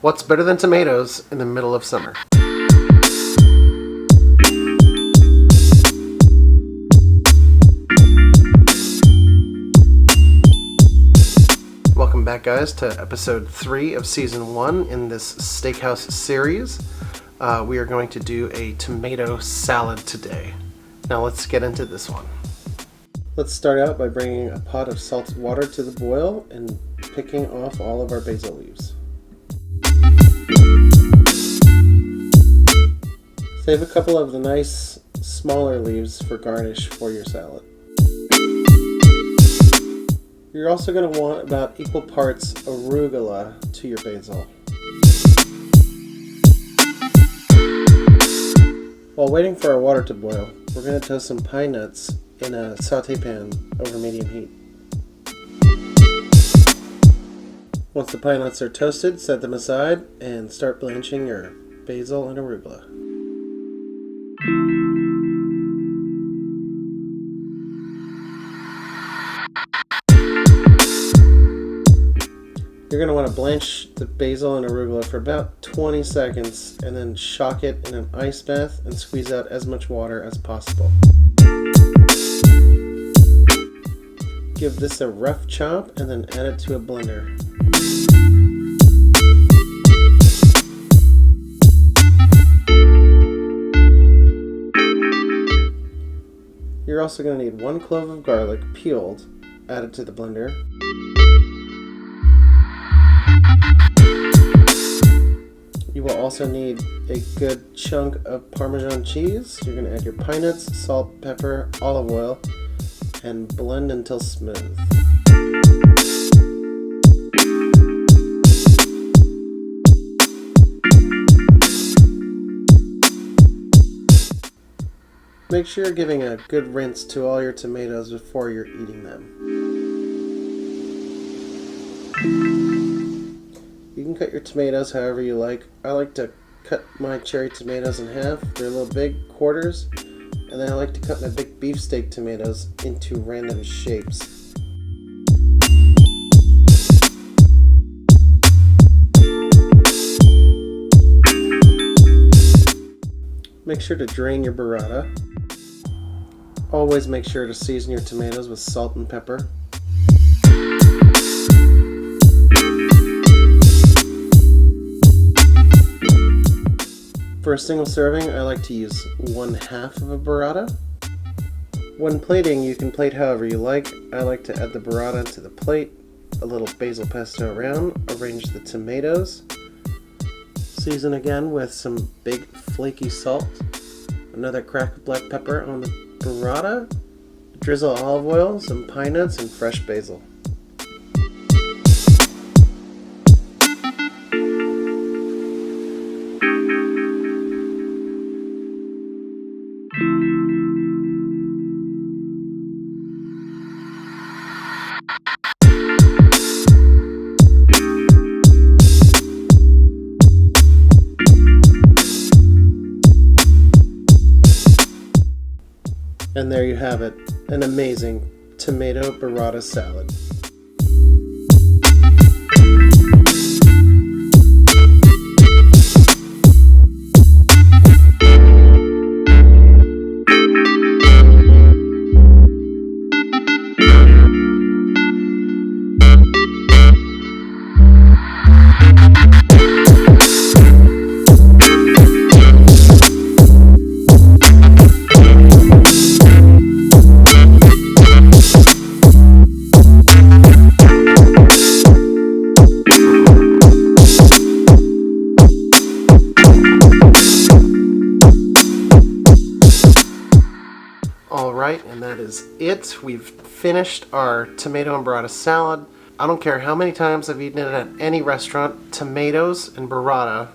What's better than tomatoes in the middle of summer? Welcome back, guys, to episode 3 of season 1 in this Steakhouse series. We are going to do a tomato salad today. Now let's get into this one. Let's start out by bringing a pot of salted water to the boil and picking off all of our basil leaves. Save a couple of the nice smaller leaves for garnish for your salad. You're also going to want about equal parts arugula to your basil. While waiting for our water to boil, we're going to toast some pine nuts in a saute pan over medium heat. Once the pine nuts are toasted, set them aside and start blanching your basil and arugula. You're going to want to blanch the basil and arugula for about 20 seconds and then shock it in an ice bath and squeeze out as much water as possible. Give this a rough chop and then add it to a blender. You're also going to need 1 clove of garlic peeled, added to the blender. You will also need a good chunk of Parmesan cheese. You're going to add your pine nuts, salt, pepper, olive oil, and blend until smooth. Make sure you're giving a good rinse to all your tomatoes before you're eating them. You can cut your tomatoes however you like. I like to cut my cherry tomatoes in half. They're a little big, quarters. And then I like to cut my big beefsteak tomatoes into random shapes. Make sure to drain your burrata. Always make sure to season your tomatoes with salt and pepper. For a single serving, I like to use 1/2 of a burrata. When plating, you can plate however you like. I like to add the burrata to the plate, a little basil pesto around, arrange the tomatoes, season again with some big flaky salt, another crack of black pepper on the burrata, drizzle olive oil, some pine nuts, and fresh basil. And there you have it, an amazing tomato burrata salad. Alright, and that is it. We've finished our tomato and burrata salad. I don't care how many times I've eaten it at any restaurant, tomatoes and burrata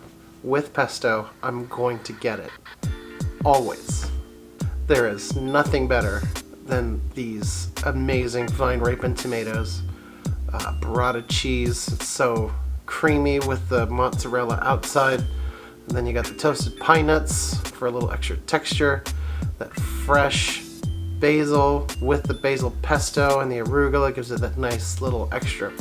with pesto, I'm going to get it. Always. There is nothing better than these amazing vine-ripened tomatoes. Burrata cheese, it's so creamy with the mozzarella outside. And then you got the toasted pine nuts for a little extra texture. That fresh basil with the basil pesto and the arugula gives it that nice little extra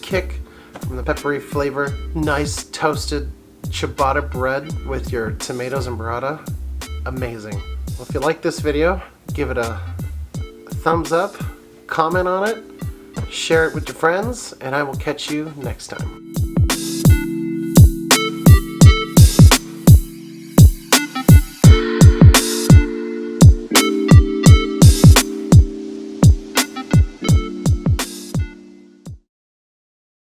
kick from the peppery flavor. Nice toasted ciabatta bread with your tomatoes and burrata. Amazing. Well, if you like this video, give it a thumbs up, comment on it, share it with your friends, and I will catch you next time.